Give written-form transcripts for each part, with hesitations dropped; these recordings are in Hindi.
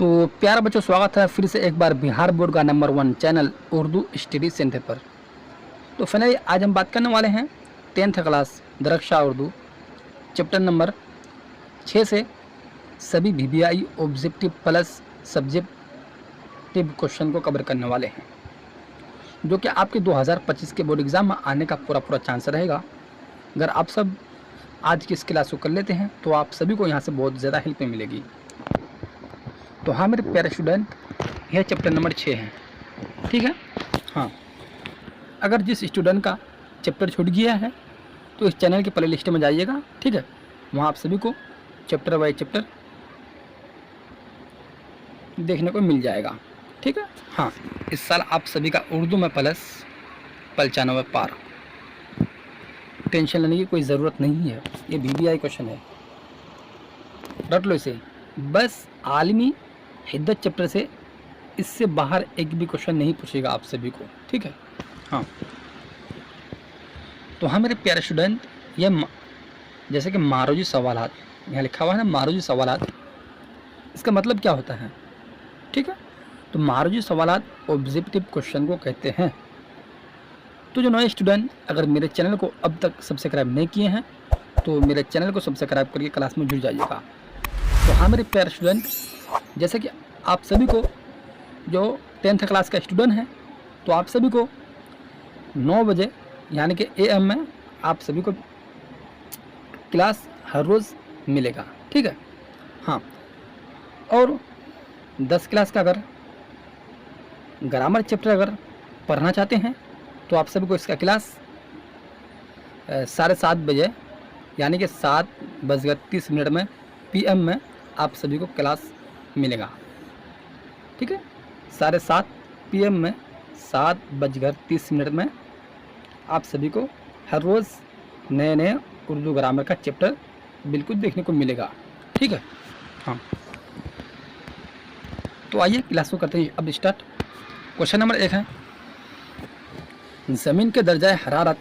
तो प्यारे बच्चों, स्वागत है फिर से एक बार बिहार बोर्ड का number 1 channel Urdu study centre पर। तो फाइनली आज हम बात करने वाले हैं 10th क्लास दरक्षा उर्दू चैप्टर नंबर 6 से सभी VBI objective plus subjective question को कवर करने वाले हैं, जो कि आपके 2025 के बोर्ड एग्ज़ाम में आने का पूरा चांस रहेगा। अगर आप सब आज की इस क्लास को कर लेते हैं तो आप सभी को यहाँ से बहुत ज़्यादा हेल्प मिलेगी। तो हाँ मेरे प्यारे स्टूडेंट, यह चैप्टर नंबर 6 है, ठीक है। हाँ, अगर जिस स्टूडेंट का चैप्टर छूट गया है तो इस चैनल की प्ले लिस्ट में जाइएगा, ठीक है। वहाँ आप सभी को चैप्टर बाई चैप्टर देखने को मिल जाएगा, ठीक है। हाँ, इस साल आप सभी का उर्दू में प्लस 95 पार, टेंशन लेने की कोई ज़रूरत नहीं है। ये VBI क्वेश्चन है, रट लो इसे। बस आलमी हिद्दत चैप्टर से इससे बाहर एक भी क्वेश्चन नहीं पूछेगा आप सभी को, ठीक है। हाँ, तो हाँ मेरे प्यारे स्टूडेंट, ये जैसे कि मारूजी सवालात यहाँ लिखा हुआ है ना, मारूजी सवालात, इसका मतलब क्या होता है, ठीक है। तो मारूजी सवालात ऑब्जेक्टिव क्वेश्चन को कहते हैं। तो जो नए स्टूडेंट अगर मेरे चैनल को अब तक सब्सक्राइब नहीं किए हैं तो मेरे चैनल को सब्सक्राइब करके क्लास में जुड़ जाइएगा। तो हाँ मेरे प्यारे स्टूडेंट, जैसे कि आप सभी को जो 10th क्लास का स्टूडेंट है तो आप सभी को 9 बजे यानी कि AM में आप सभी को क्लास हर रोज़ मिलेगा, ठीक है। हाँ, और 10 क्लास का अगर ग्रामर चैप्टर अगर पढ़ना चाहते हैं तो आप सभी को इसका क्लास 7:30 बजे यानी कि 7:30 में PM में आप सभी को क्लास मिलेगा, ठीक है। 7:30 PM में 7:30 में आप सभी को हर रोज़ नए उर्दू ग्रामर का चैप्टर बिल्कुल देखने को मिलेगा, ठीक है। हाँ, तो आइए क्लास को करते हैं अब स्टार्ट। क्वेश्चन नंबर 1 है, ज़मीन के दर्जा हरारत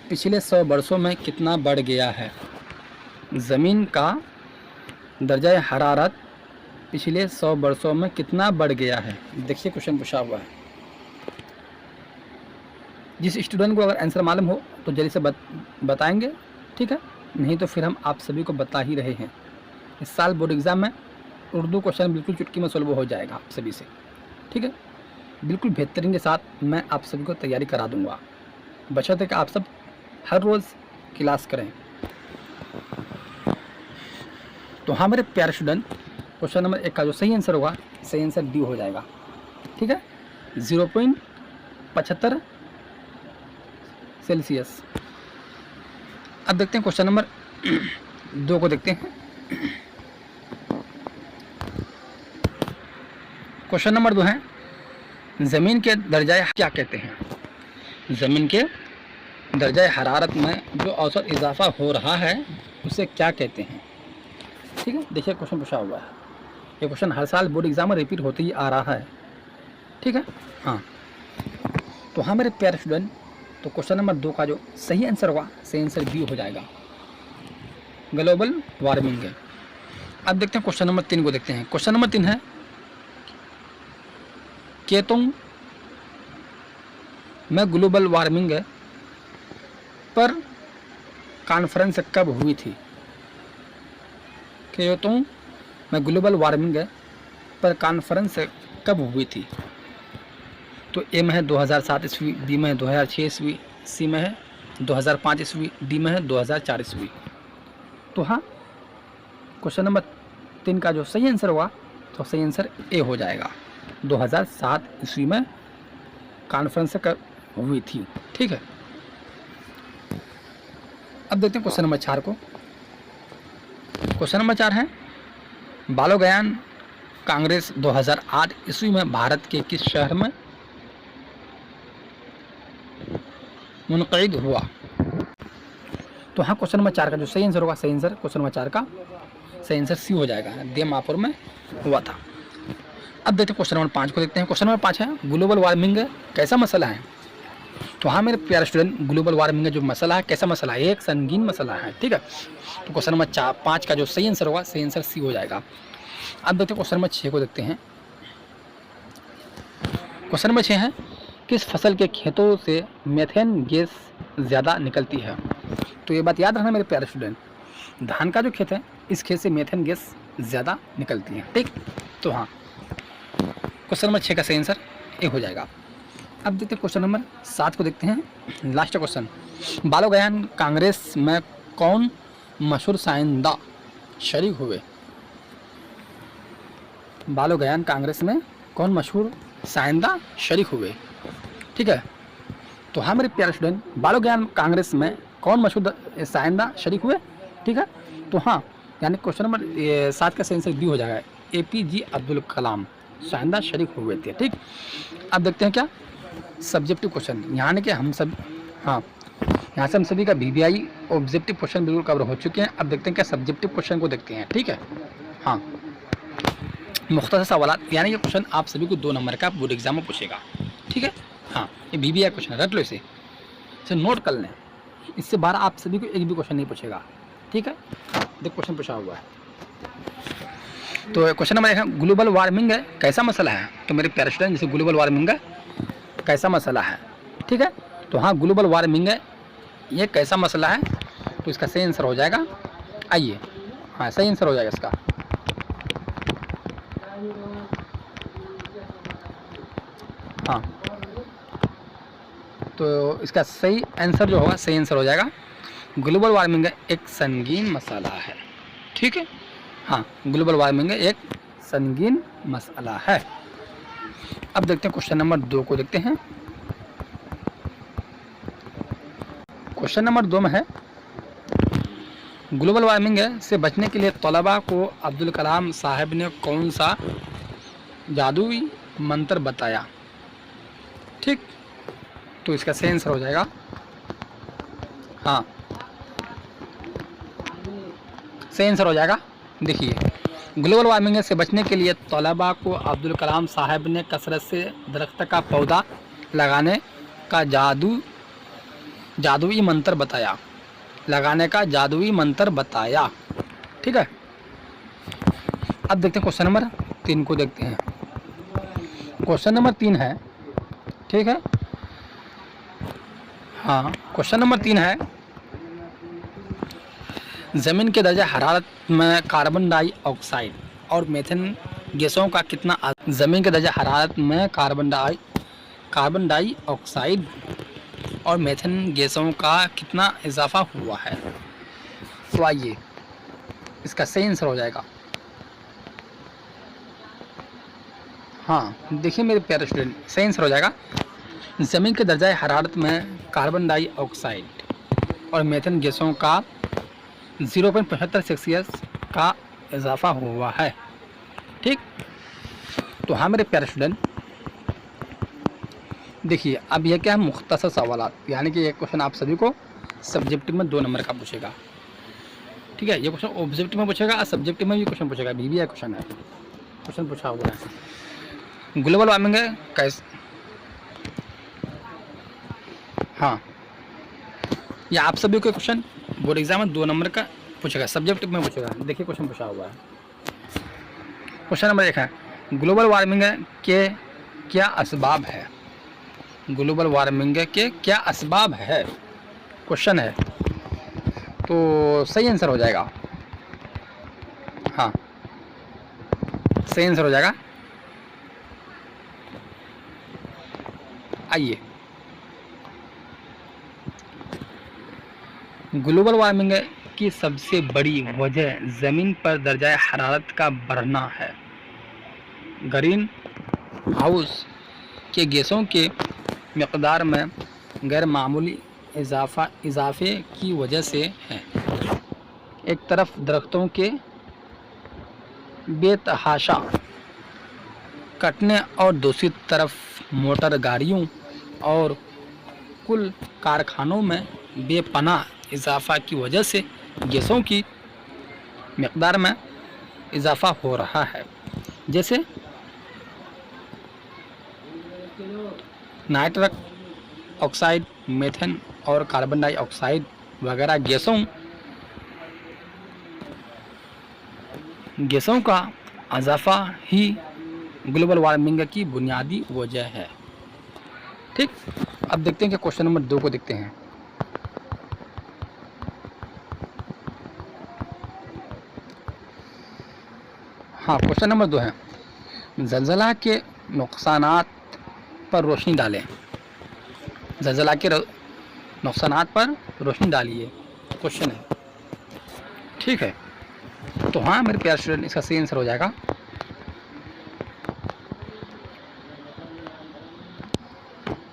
पिछले 100 वर्षों में कितना बढ़ गया है। ज़मीन का दर्जा हरारत पिछले 100 वर्षों में कितना बढ़ गया है। देखिए क्वेश्चन पूछा हुआ है। जिस स्टूडेंट को अगर आंसर मालूम हो तो जल्दी से बताएंगे, ठीक है। नहीं तो फिर हम आप सभी को बता ही रहे हैं, इस साल बोर्ड एग्ज़ाम में उर्दू क्वेश्चन बिल्कुल चुटकी में सॉल्व हो जाएगा आप सभी से, ठीक है। बिल्कुल बेहतरीन के साथ मैं आप सभी को तैयारी करा दूंगा, बशर्ते कि आप सब हर रोज़ क्लास करें। तो हाँ मेरे प्यारे स्टूडेंट, क्वेश्चन नंबर 1 का जो सही आंसर होगा, सही आंसर डी हो जाएगा, ठीक है। 0.75 सेल्सियस। अब देखते हैं क्वेश्चन नंबर 2 को देखते हैं। क्वेश्चन नंबर 2 है, ज़मीन के दर्जा क्या कहते हैं। ज़मीन के दर्जा हरारत में जो औसत इजाफा हो रहा है उसे क्या कहते हैं, ठीक है। देखिए क्वेश्चन पूछा हुआ है, ये क्वेश्चन हर साल बोर्ड एग्जाम में रिपीट होते ही आ रहा है, ठीक है। हाँ, तो हाँ मेरे प्यारे स्टूडेंट, तो क्वेश्चन नंबर 2 का जो सही आंसर होगा, सही आंसर बी हो जाएगा, ग्लोबल वार्मिंग है। अब देखते हैं क्वेश्चन नंबर 3 को देखते हैं। क्वेश्चन नंबर 3 है, केतुंग में ग्लोबल वार्मिंग पर कॉन्फ्रेंस कब हुई थी। केतुंग में ग्लोबल वार्मिंग पर कॉन्फ्रेंस कब हुई थी। तो ए में है 2007 ईस्वी, बी में है 2006 ईस्वी, सी में है 2005 ईस्वी, डी में है 2004 ईस्वी। तो हाँ, क्वेश्चन नंबर 3 का जो सही आंसर होगा तो सही आंसर ए हो जाएगा, 2007 ईस्वी में कॉन्फ्रेंस कब हुई थी, ठीक है। अब देखते हैं क्वेश्चन नंबर 4 को। क्वेश्चन नंबर 4 है, बालोगयान कांग्रेस 2008 ईस्वी में भारत के किस शहर में मुनक़िद हुआ। तो हाँ, क्वेश्चन नंबर 4 का जो सही आंसर होगा, सही आंसर क्वेश्चन नंबर 4 का सही आंसर सी हो जाएगा, दीमापुर में हुआ था। अब देखते हैं क्वेश्चन नंबर 5 को देखते हैं। क्वेश्चन नंबर 5 है, ग्लोबल वार्मिंग कैसा मसला है। तो हाँ मेरे प्यारे स्टूडेंट, ग्लोबल वार्मिंग का जो मसला है, कैसा मसला है, एक संगीन मसला है, ठीक है। तो क्वेश्चन नंबर 5 का जो सही आंसर होगा, सही आंसर सी हो जाएगा। अब देखते हैं क्वेश्चन नंबर 6 को देखते हैं। क्वेश्चन नंबर 6 है, किस फसल के खेतों से मीथेन गैस ज़्यादा निकलती है? तो ये बात याद रखना मेरे प्यारे स्टूडेंट, धान का जो खेत है इस खेत से मीथेन गैस ज़्यादा निकलती है। ठीक, तो हाँ, क्वेश्चन नंबर 6 का सही आंसर ए हो जाएगा। अब देखते हैं क्वेश्चन नंबर 7 को देखते हैं, लास्ट क्वेश्चन। बालोगयान कांग्रेस में कौन मशहूर साइंदा शरीक हुए? बालोगयान कांग्रेस में कौन मशहूर साइंदा शरीक हुए? ठीक है, तो हाँ मेरे प्यारे स्टूडेंट, बालोगयान कांग्रेस में कौन मशहूर साइंदा शरीक हुए? ठीक है, तो हाँ, यानी क्वेश्चन नंबर 7 का सही आंसर डी हो जाएगा, APJ अब्दुल कलाम साइंदा शरीक हुए थे। ठीक, अब देखते हैं क्या सब्जेक्टिव क्वेश्चन, यहाँ के हम सब, हाँ यहाँ से हम सभी का VBI ऑब्जेक्टिव क्वेश्चन बिल्कुल कवर हो चुके हैं। अब देखते हैं क्या सब्जेक्टिव क्वेश्चन को देखते हैं। ठीक है, हाँ, मुख्तसर सवाल, यानी ये क्वेश्चन आप सभी को 2 नंबर का बोर्ड एग्जाम में पूछेगा। ठीक है, हाँ, ये VBI क्वेश्चन रट लो, इसे नोट कर लें, इससे बाहर आप सभी को एक भी क्वेश्चन नहीं पूछेगा। ठीक है, देख क्वेश्चन पूछा हुआ है। तो क्वेश्चन नंबर 1 है, ग्लोबल वार्मिंग है कैसा मसला है? तो मेरे प्यारे स्टूडेंट, जैसे ग्लोबल वार्मिंग है कैसा मसला है? ठीक है, तो हाँ, ग्लोबल वार्मिंग है ये कैसा मसला है, तो इसका सही आंसर हो जाएगा, आइए, हाँ सही आंसर हो जाएगा इसका, हाँ, तो इसका सही आंसर जो होगा, सही आंसर हो जाएगा, ग्लोबल वार्मिंग एक संगीन मसला है। ठीक है, हाँ, ग्लोबल वार्मिंग एक संगीन मसला है। अब देखते हैं क्वेश्चन नंबर 2 को देखते हैं। क्वेश्चन नंबर 2 में है, ग्लोबल वार्मिंग से बचने के लिए तलबा को अब्दुल कलाम साहब ने कौन सा जादुई मंत्र बताया? ठीक, तो इसका सही आंसर हो जाएगा, हाँ सही आंसर हो जाएगा। देखिए, ग्लोबल वार्मिंग से बचने के लिए तलबा को अब्दुल कलाम साहब ने कसरत से दरख्त का पौधा लगाने का जादुई मंत्र बताया, लगाने का जादुई मंत्र बताया। ठीक है, अब देखते हैं क्वेश्चन नंबर 3 को देखते हैं। क्वेश्चन नंबर 3 है, ठीक है, हाँ, क्वेश्चन नंबर 3 है, ज़मीन के दर्जा हरारत में कार्बन डाइऑक्साइड और मीथेन गैसों का कितना, ज़मीन के दर्जा हरारत में कार्बन डाइऑक्साइड और मीथेन गैसों का कितना इजाफा हुआ है? तो आइए, इसका सही आंसर हो जाएगा, हाँ देखिए मेरे प्यारे स्टूडेंट, सही आंसर हो जाएगा, ज़मीन के दर्जा हरारत में कार्बन डाइऑक्साइड और मीथेन गैसों का 0.75 सेल्सियस का इजाफा हुआ है। ठीक, तो हाँ मेरे प्यारे स्टूडेंट, देखिए अब यह क्या है, मुख्तसर सवालात, यानी कि ये क्वेश्चन आप सभी को सब्जेक्टिव में 2 नंबर का पूछेगा। ठीक है, ये क्वेश्चन ऑब्जेक्टिव में पूछेगा और सब्जेक्टिव में भी क्वेश्चन पूछेगा, VBI क्वेश्चन है, क्वेश्चन पूछा हुआ है। ग्लोबल वार्मिंग है कैसे, हाँ, ये आप सभी को क्वेश्चन बोर्ड एग्जाम में 2 नंबर का पूछेगा, सब्जेक्टिव में पूछेगा। देखिए क्वेश्चन पूछा हुआ है, क्वेश्चन नंबर 1 है, ग्लोबल वार्मिंग के क्या असबाब है? ग्लोबल वार्मिंग के क्या असबाब है, क्वेश्चन है, तो सही आंसर हो जाएगा, हाँ सही आंसर हो जाएगा। आइए, ग्लोबल वार्मिंग की सबसे बड़ी वजह ज़मीन पर दर्जा हरारत का बढ़ना है। ग्रीन हाउस के गैसों के मकदार में गैर मामूली इजाफे की वजह से है। एक तरफ दरख्तों के बेतहाशा कटने और दूसरी तरफ मोटर गाड़ियों और कुल कारखानों में बेपनाह इजाफा की वजह से गैसों की मकदार में इजाफा हो रहा है। जैसे नाइट्रस ऑक्साइड, मीथेन और कार्बन डाइऑक्साइड वगैरह गैसों का इजाफा ही ग्लोबल वार्मिंग की बुनियादी वजह है। ठीक, अब देखते हैं कि क्वेश्चन नंबर 2 को देखते हैं। हाँ, क्वेश्चन नंबर 2 है, ज़लज़ला के नुकसानात पर रोशनी डालें। ज़लज़ला के नुकसानात पर रोशनी डालिए, क्वेश्चन है। ठीक है, तो हाँ मेरे प्यारे स्टूडेंट, इसका सही आंसर हो जाएगा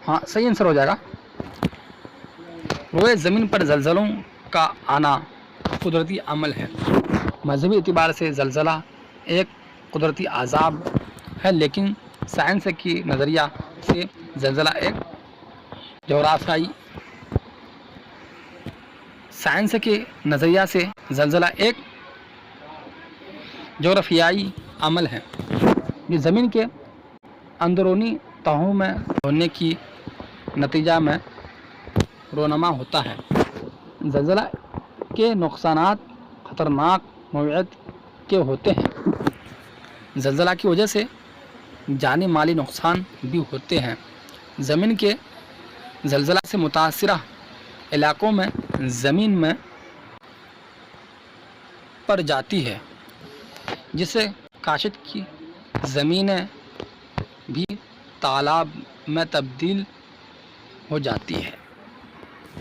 हाँ सही आंसर हो जाएगा रोए ज़मीन पर ज़लज़लों का आना कुदरती अमल है। मजहबी एतबार से ज़लज़ला एक कुदरती अज़ाब है, लेकिन साइंस की नज़रिया से ज़लज़ला एक जोग्राफियाई साइंस के नज़रिया से ज़लज़ला एक जोग्राफियाई अमल है जो ज़मीन के अंदरूनी तहों में होने की नतीजा में रोनमा होता है। ज़लज़ला के नुकसानात ख़तरनाक नौइयत के होते हैं। ज़लज़ला की वजह से जानी माली नुकसान भी होते हैं। ज़मीन के ज़लज़ला से मुतासिरा इलाक़ों में ज़मीन में पड़ जाती है, जिससे काशित की ज़मीनें भी तालाब में तब्दील हो जाती है।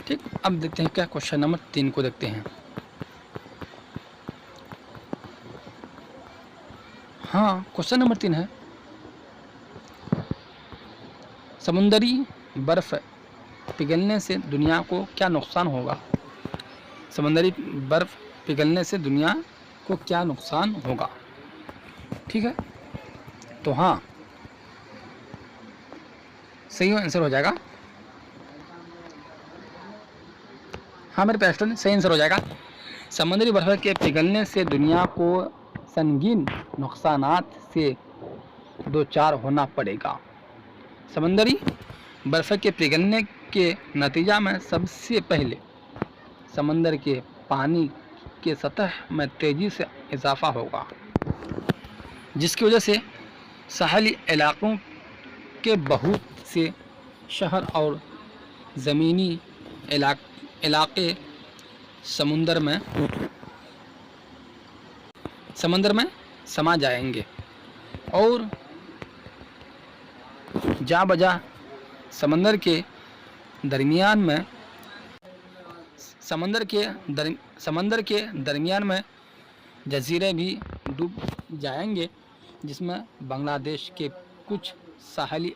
ठीक, अब देखते हैं क्या क्वेश्चन नंबर 3 को देखते हैं। हाँ, क्वेश्चन नंबर 3 है, समुद्री बर्फ़ पिघलने से दुनिया को क्या नुकसान होगा। समुद्री बर्फ़ पिघलने से दुनिया को क्या नुकसान होगा। ठीक है, तो हाँ सही आंसर हो जाएगा। हाँ मेरे प्यारे स्टूडेंट, सही आंसर हो जाएगा। समुद्री बर्फ़ के पिघलने से दुनिया को संगीन नुकसानात से दो चार होना पड़ेगा। समुद्री बर्फ़ के पिघलने के नतीजा में सबसे पहले समंदर के पानी के सतह में तेज़ी से इजाफा होगा, जिसकी वजह से साहली इलाक़ों के बहुत से शहर और ज़मीनी इलाक़े समंदर में समा जाएंगे और जा बजा समंदर के दरमियान में जजीरे भी डूब जाएंगे, जिसमें बांग्लादेश के कुछ साहली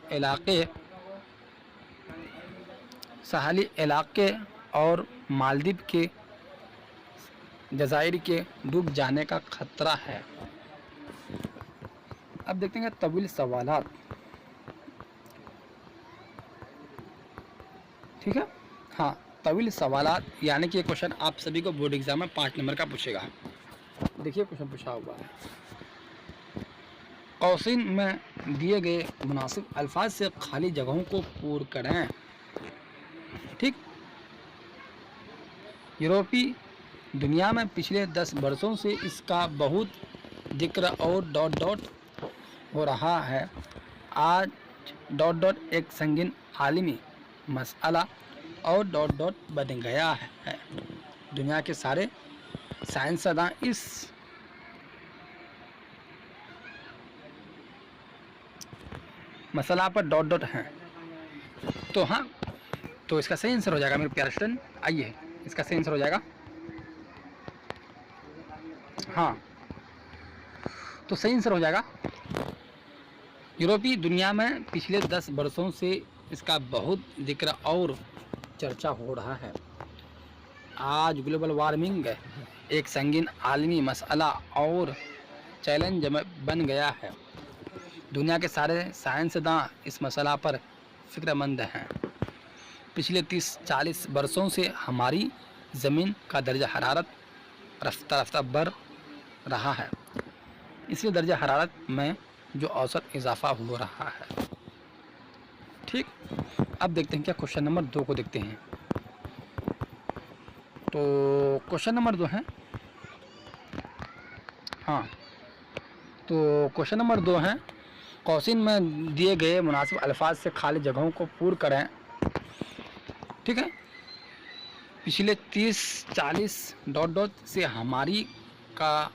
इलाक़े और मालदीव के जज़ाइर के डूब जाने का खतरा है। अब देखते हैं तवील सवालात। ठीक है, हाँ तवील सवालात यानी कि ये क्वेश्चन आप सभी को बोर्ड एग्जाम में 5 नंबर का पूछेगा। देखिए क्वेश्चन पूछा हुआ है, कौसिन में दिए गए मुनासिब अल्फाज से खाली जगहों को पूर्ण करें। ठीक, यूरोपीय दुनिया में पिछले 10 वर्षों से इसका बहुत जिक्र और डॉट डॉट हो रहा है। आज डॉट डॉट एक संगीन आलमी मसला और डॉट डॉट बन गया है। दुनिया के सारे साइंसदान इस मसला पर डॉट डॉट हैं। तो हाँ, तो इसका सही आंसर हो जाएगा मेरे प्यारे स्टूडेंट। आइए, इसका सही आंसर हो जाएगा हाँ, तो सही आंसर हो जाएगा यूरोपीय दुनिया में पिछले 10 वर्षों से इसका बहुत जिक्र और चर्चा हो रहा है। आज ग्लोबल वार्मिंग एक संगीन आलमी मसला और चैलेंज बन गया है। दुनिया के सारे साइंसदान इस मसला पर फिक्रमंद हैं। पिछले 30-40 वर्षों से हमारी ज़मीन का दर्जा हरारत रफ्ता रफ्ता बढ़ रहा है। इसलिए दर्जा हरारत में जो औसत इजाफा हो रहा है। ठीक, अब देखते हैं क्या क्वेश्चन नंबर 2 को देखते हैं। तो क्वेश्चन नंबर 2 है, हाँ तो क्वेश्चन नंबर 2 है, कौसिन में दिए गए मुनासिब अल्फाज से खाली जगहों को पूर्ण करें। ठीक है, पिछले 30-40 डॉट डॉट से हमारी का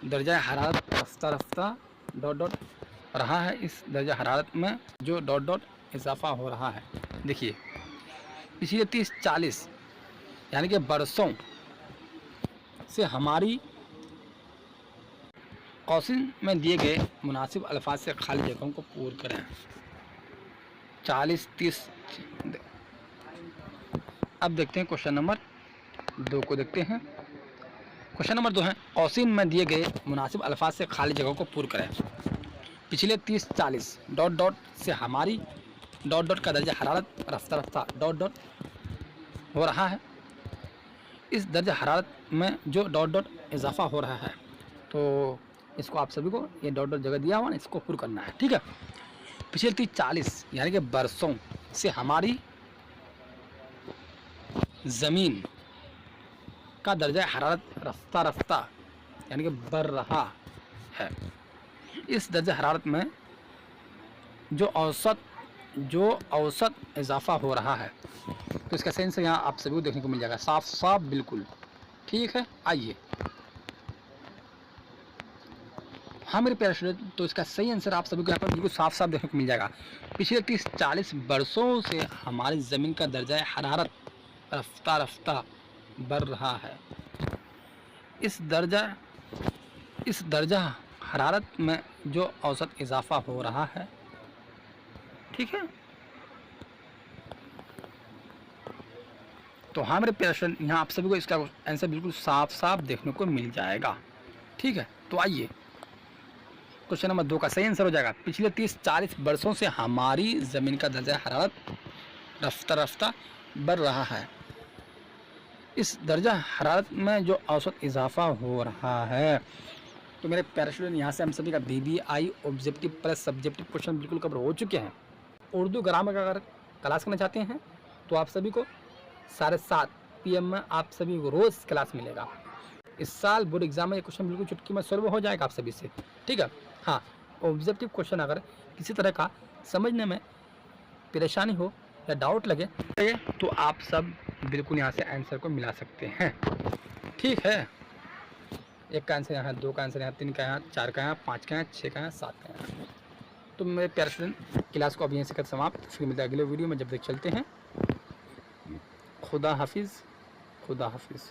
दर्जा हरारत रफ्ता रफ्ता डॉट डॉट रहा है। इस दर्जा हरारत में जो डॉट डॉट इजाफा हो रहा है, देखिए पिछले 30-40 यानी कि बरसों से हमारी कौसिन में दिए गए मुनासिब अल्फाज से खाली जगहों को पूर्ण करें। 40-30। अब देखते हैं क्वेश्चन नंबर 2 को देखते हैं। क्वेश्चन नंबर 2 है, कौसिन में दिए गए मुनासिब अल्फाज से खाली जगहों को पूर्ण करें। पिछले 30-40 डॉट डॉट से हमारी डॉट डॉट का दर्जा हरारत रफ्ता रफ्ता डॉट डॉट हो रहा है। इस दर्जा हरारत में जो डॉट डॉट इजाफा हो रहा है, तो इसको आप सभी को ये डॉट डॉट जगह दिया हुआ ना, इसको पूर्ण करना है। ठीक है, पिछले 30-40 यानी कि बरसों से हमारी ज़मीन का दर्जा हरारत रफ्ता रफ्ता यानी कि बढ़ रहा है। इस दर्जा हरारत में जो औसत इजाफा हो रहा है, तो इसका सेंस यहाँ आप सभी को देखने को मिल जाएगा, साफ साफ बिल्कुल। ठीक है, आइए हाँ मेरे प्यारे स्टूडेंट, तो इसका सही आंसर आप सभी को यहाँ पर बिल्कुल साफ साफ देखने को मिल जाएगा। पिछले 30-40 बरसों से हमारी ज़मीन का दर्जा हरारत रफ्ता रफ्ता बढ़ रहा है। इस दर्जा हरारत में जो औसत इजाफा हो रहा है। ठीक है, तो हाँ मेरे प्यारे स्टूडेंट, यहाँ आप सभी को इसका आंसर बिल्कुल साफ साफ देखने को मिल जाएगा। ठीक है, तो आइए क्वेश्चन नंबर 2 का सही आंसर हो जाएगा, पिछले 30-40 वर्षों से हमारी ज़मीन का दर्जा हरारत रफ्ता रफ्ता बढ़ रहा है। इस दर्जा हरारत में जो औसत इजाफा हो रहा है। तो मेरे प्यारे स्टूडेंट, यहाँ से हम सभी का BBI objective plus subjective question बिल्कुल कवर हो चुके हैं। उर्दू ग्रामर का अगर क्लास करना चाहते हैं तो आप सभी को 7:30 PM में आप सभी को रोज़ क्लास मिलेगा। इस साल बोर्ड एग्जाम में ये क्वेश्चन बिल्कुल चुटकी में सॉल्व हो जाएगा आप सभी से। ठीक है, हाँ ऑब्जेक्टिव क्वेश्चन अगर किसी तरह का समझने में परेशानी हो या डाउट लगे तो आप सब बिल्कुल यहाँ से आंसर को मिला सकते हैं। ठीक है, 1 का आंसर यहाँ, 2 का आंसर यहाँ, 3 का यहाँ, 4 का यहाँ, 5 का यहाँ, 6 का यहाँ, 7 का यहाँ। तो मेरे प्यारे स्टूडेंट, क्लास को अब यहीं से कर समाप्त। फिर मिलता है अगले वीडियो में, जब तक चलते हैं। खुदा हाफिज़, खुदा हाफिज़।